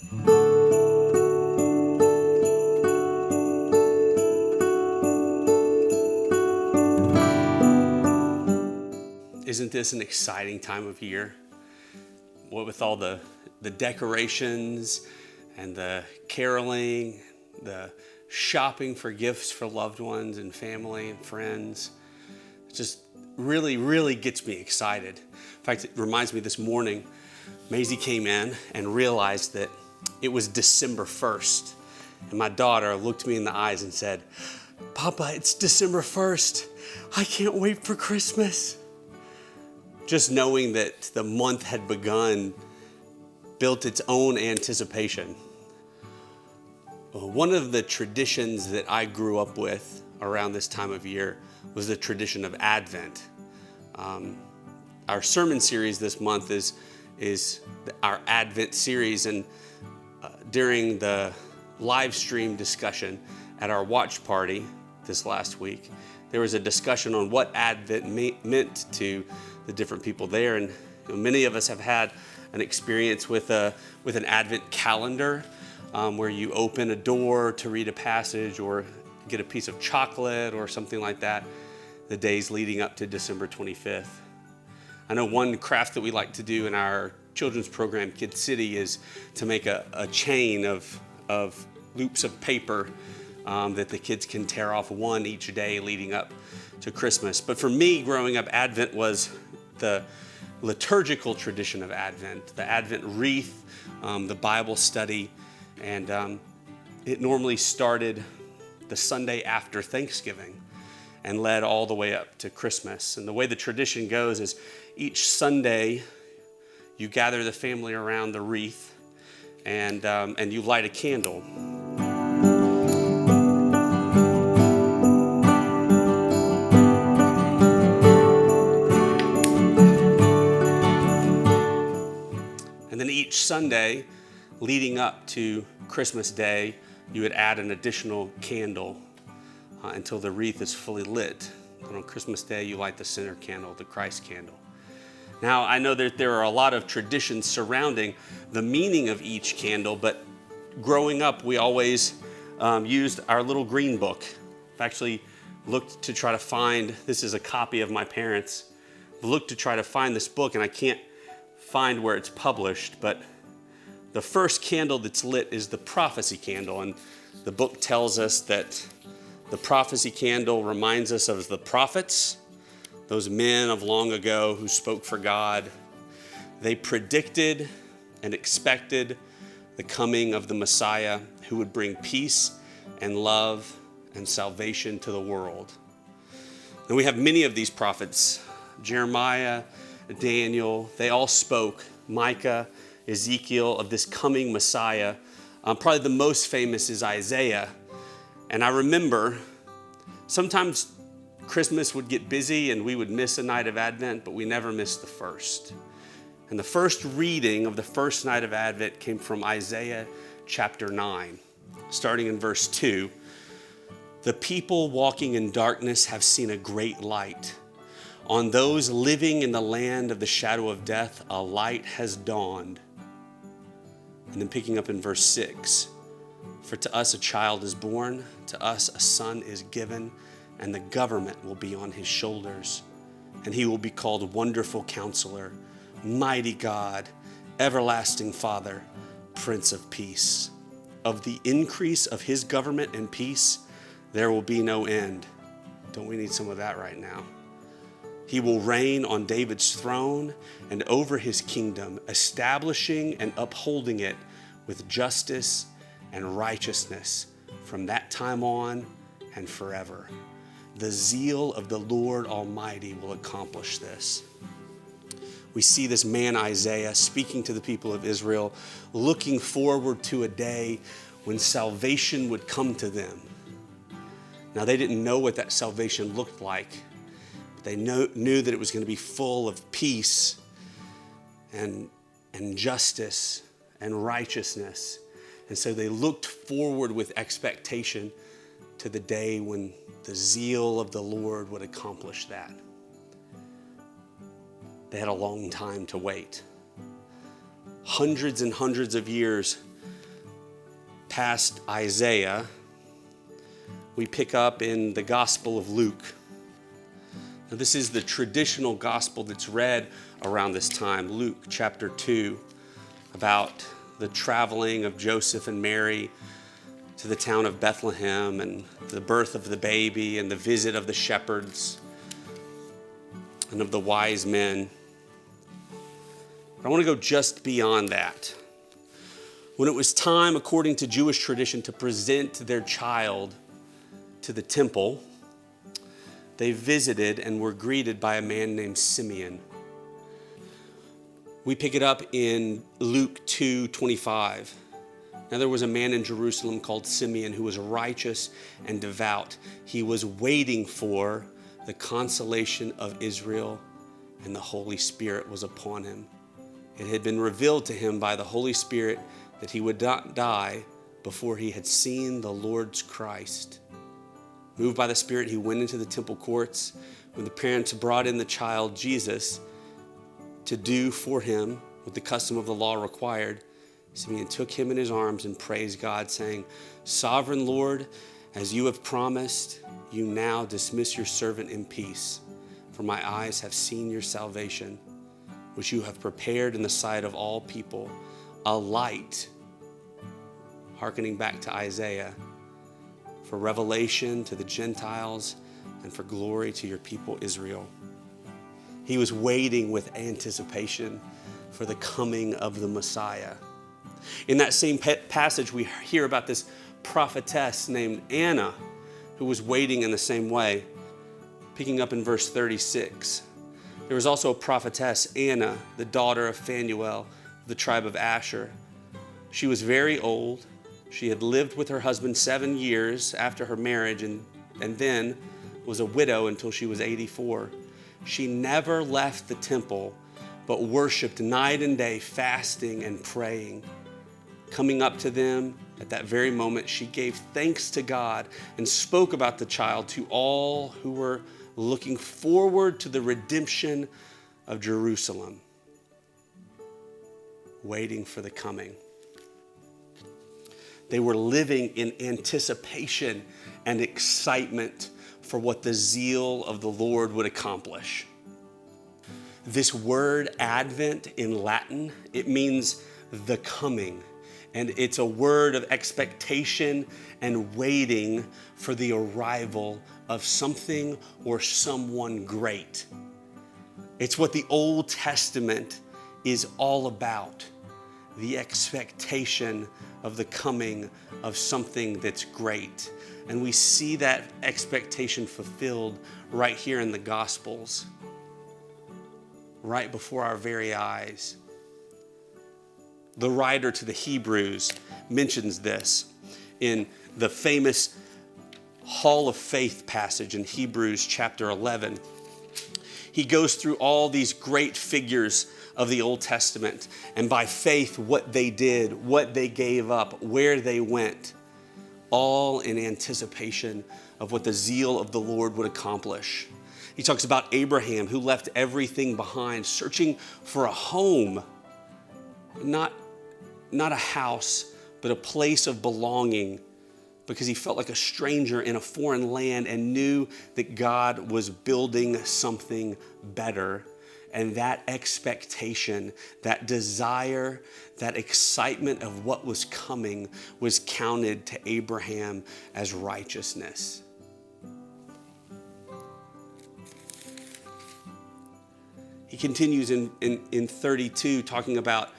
Isn't this an exciting time of year? What with all the decorations and the caroling, the shopping for gifts for loved ones and family and friends. It just really, really gets me excited. In fact, it reminds me this morning, Maisie came in and realized that it was December 1st. And my daughter looked me in the eyes and said, "Papa, it's December 1st. I can't wait for Christmas." Just knowing that the month had begun built its own anticipation. One of the traditions that I grew up with around this time of year was the tradition of Advent. Our sermon series this month is our Advent series, and during the live stream discussion at our watch party this last week, there was a discussion on what Advent meant to the different people there, and many of us have had an experience with an Advent calendar where you open a door to read a passage or get a piece of chocolate or something like that the days leading up to December 25th. I know one craft that we like to do in our children's program, Kid City, is to make a chain of loops of paper that the kids can tear off one each day leading up to Christmas. But for me, growing up, Advent was the liturgical tradition of Advent, the Advent wreath, the Bible study, and it normally started the Sunday after Thanksgiving and led all the way up to Christmas. And the way the tradition goes is each Sunday you gather the family around the wreath and you light a candle. And then each Sunday leading up to Christmas Day, you would add an additional candle until the wreath is fully lit. And on Christmas Day, you light the center candle, the Christ candle. Now, I know that there are a lot of traditions surrounding the meaning of each candle, but growing up, we always used our little green book. I've actually looked to try to find, this is a copy of my parents', looked to try to find this book, and I can't find where it's published, but the first candle that's lit is the prophecy candle, and the book tells us that the prophecy candle reminds us of the prophets, those men of long ago who spoke for God. They predicted and expected the coming of the Messiah who would bring peace and love and salvation to the world. And we have many of these prophets, Jeremiah, Daniel, they all spoke, Micah, Ezekiel, of this coming Messiah. Probably the most famous is Isaiah. And I remember sometimes Christmas would get busy and we would miss a night of Advent, but we never missed the first. And the first reading of the first night of Advent came from Isaiah chapter 9, starting in verse 2. "The people walking in darkness have seen a great light. On those living in the land of the shadow of death, a light has dawned." And then picking up in verse 6, "For to us a child is born, to us a son is given, and the government will be on his shoulders. And he will be called Wonderful Counselor, Mighty God, Everlasting Father, Prince of Peace. Of the increase of his government and peace, there will be no end." Don't we need some of that right now? "He will reign on David's throne and over his kingdom, establishing and upholding it with justice and righteousness from that time on and forever. The zeal of the Lord Almighty will accomplish this." We see this man Isaiah speaking to the people of Israel, looking forward to a day when salvation would come to them. Now, they didn't know what that salvation looked like. They knew that it was going to be full of peace and justice and righteousness. And so they looked forward with expectation to the day when the zeal of the Lord would accomplish that. They had a long time to wait. Hundreds and hundreds of years past Isaiah, we pick up in the Gospel of Luke. Now, this is the traditional gospel that's read around this time, Luke chapter 2, about the traveling of Joseph and Mary to the town of Bethlehem and the birth of the baby and the visit of the shepherds and of the wise men. But I want to go just beyond that. When it was time, according to Jewish tradition, to present their child to the temple, they visited and were greeted by a man named Simeon. We pick it up in Luke 2:25. Now there was a man in Jerusalem called Simeon who was righteous and devout. He was waiting for the consolation of Israel, and the Holy Spirit was upon him. It had been revealed to him by the Holy Spirit that he would not die before he had seen the Lord's Christ. Moved by the Spirit, he went into the temple courts. When the parents brought in the child Jesus to do for him what the custom of the law required, Simeon took him in his arms and praised God, saying, "Sovereign Lord, as you have promised, you now dismiss your servant in peace. For my eyes have seen your salvation, which you have prepared in the sight of all people, a light," hearkening back to Isaiah, "for revelation to the Gentiles and for glory to your people Israel." He was waiting with anticipation for the coming of the Messiah. In that same passage, we hear about this prophetess named Anna who was waiting in the same way. Picking up in verse 36, there was also a prophetess, Anna, the daughter of Phanuel, of the tribe of Asher. She was very old. She had lived with her husband 7 years after her marriage and then was a widow until she was 84. She never left the temple, but worshiped night and day, fasting and praying. Coming up to them at that very moment, she gave thanks to God and spoke about the child to all who were looking forward to the redemption of Jerusalem, waiting for the coming. They were living in anticipation and excitement for what the zeal of the Lord would accomplish. This word Advent in Latin, it means the coming. And it's a word of expectation and waiting for the arrival of something or someone great. It's what the Old Testament is all about, the expectation of the coming of something that's great. And we see that expectation fulfilled right here in the Gospels, right before our very eyes. The writer to the Hebrews mentions this in the famous Hall of Faith passage in Hebrews chapter 11. He goes through all these great figures of the Old Testament, and by faith, what they did, what they gave up, where they went, all in anticipation of what the zeal of the Lord would accomplish. He talks about Abraham, who left everything behind, searching for a home, not a house, but a place of belonging, because he felt like a stranger in a foreign land and knew that God was building something better. And that expectation, that desire, that excitement of what was coming was counted to Abraham as righteousness. He continues in 32 talking about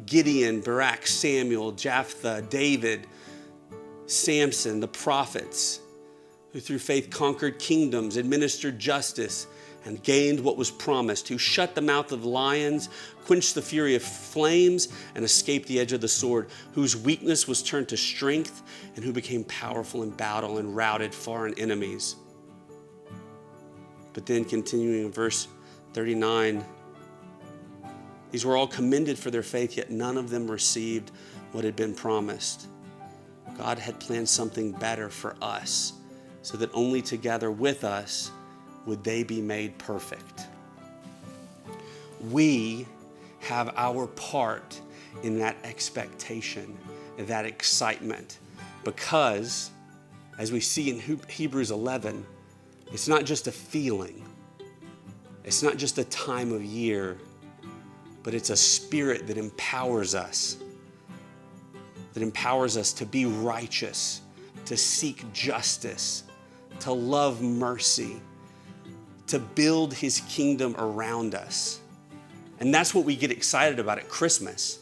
Gideon, Barak, Samuel, Jephthah, David, Samson, the prophets, who through faith conquered kingdoms, administered justice, and gained what was promised, who shut the mouth of lions, quenched the fury of flames, and escaped the edge of the sword, whose weakness was turned to strength, and who became powerful in battle and routed foreign enemies. But then continuing in verse 39, these were all commended for their faith, yet none of them received what had been promised. God had planned something better for us, so that only together with us would they be made perfect. We have our part in that expectation, that excitement, Because, as we see in Hebrews 11, it's not just a feeling. It's not just a time of year, but it's a spirit that empowers us to be righteous, to seek justice, to love mercy, to build his kingdom around us. And that's what we get excited about at Christmas.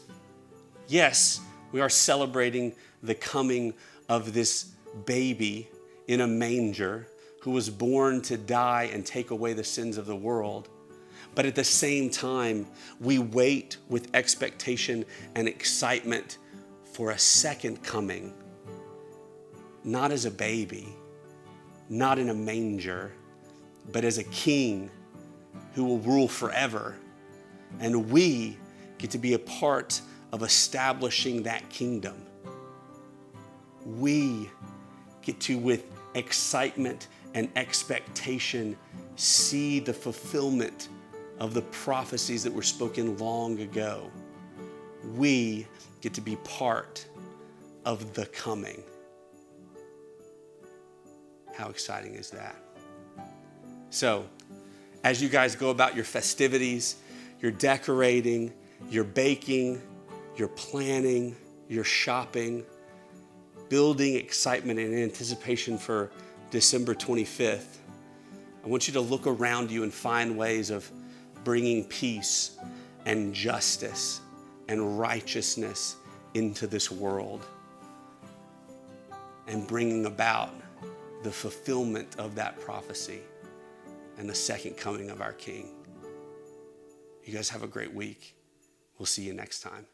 Yes, we are celebrating the coming of this baby in a manger who was born to die and take away the sins of the world. But at the same time, we wait with expectation and excitement for a second coming, not as a baby, not in a manger, but as a king who will rule forever. And we get to be a part of establishing that kingdom. We get to, with excitement and expectation, see the fulfillment of the prophecies that were spoken long ago. We get to be part of the coming. How exciting is that? So, as you guys go about your festivities, you're decorating, you're baking, you're planning, you're shopping, building excitement and anticipation for December 25th, I want you to look around you and find ways of bringing peace and justice and righteousness into this world and bringing about the fulfillment of that prophecy and the second coming of our King. You guys have a great week. We'll see you next time.